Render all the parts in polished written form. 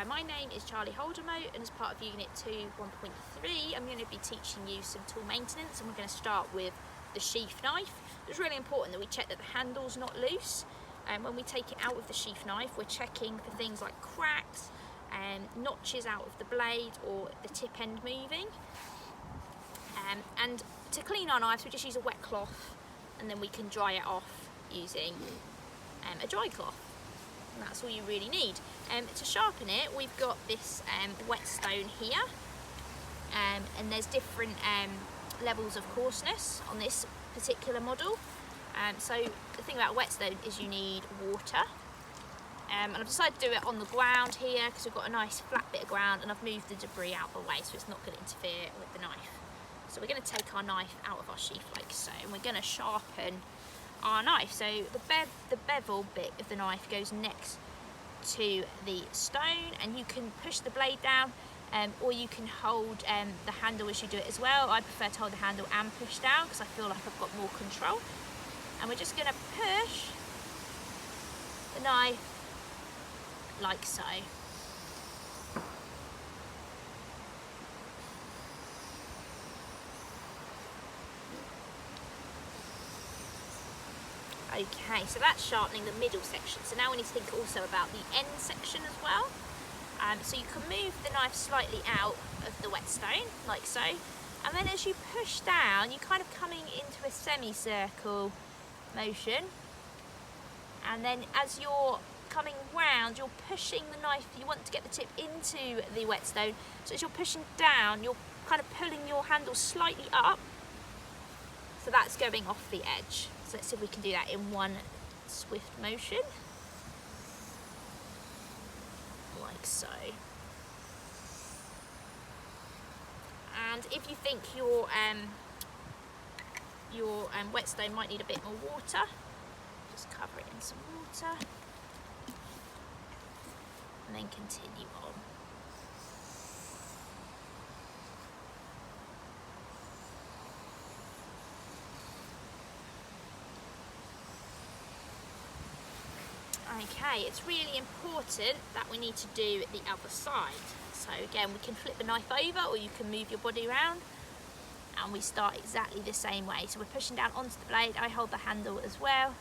Hi, my name is Charlie Holdermo, and as part of Unit 2 1.3 I'm going to be teaching you some tool maintenance, and we're going to start with the sheath knife. It's really important that we check that the handle's not loose, and when we take it out of the sheath knife we're checking for things like cracks and notches out of the blade or the tip end moving. And to clean our knives we just use a wet cloth, and then we can dry it off using a dry cloth. And that's all you really need. To sharpen it, we've got this whetstone here, and there's different levels of coarseness on this particular model. So the thing about whetstone is you need water, and I've decided to do it on the ground here because we've got a nice flat bit of ground, and I've moved the debris out of the way so it's not going to interfere with the knife. So we're going to take our knife out of our sheath like so, and we're going to sharpen our knife. So the bevel bit of the knife goes next to the stone, and you can push the blade down, or you can hold the handle as you do it as well. I prefer to hold the handle and push down because I feel like I've got more control. And we're just going to push the knife like so. Okay, so that's sharpening the middle section. So now we need to think also about the end section as well. So you can move the knife slightly out of the whetstone, like so. And then as you push down, you're kind of coming into a semicircle motion. And then as you're coming round, you're pushing the knife, you want to get the tip into the whetstone. So as you're pushing down, you're kind of pulling your handle slightly up. So that's going off the edge. So let's see if we can do that in one swift motion, like so. And if you think your whetstone might need a bit more water, just cover it in some water and then continue on. Okay, it's really important that we need to do the other side. So again, we can flip the knife over, or you can move your body around, and we start exactly the same way. So we're pushing down onto the blade, I hold the handle as well.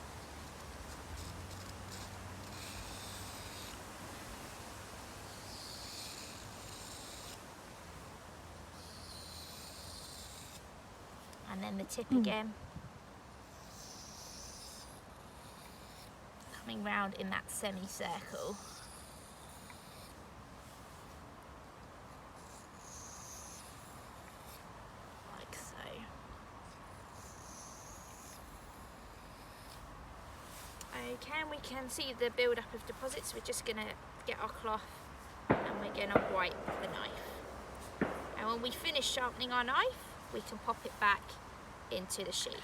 And then the tip again. Coming round in that semicircle. Like so. Okay, and we can see the build-up of deposits. We're just going to get our cloth and we're going to wipe the knife. And when we finish sharpening our knife, we can pop it back into the sheath.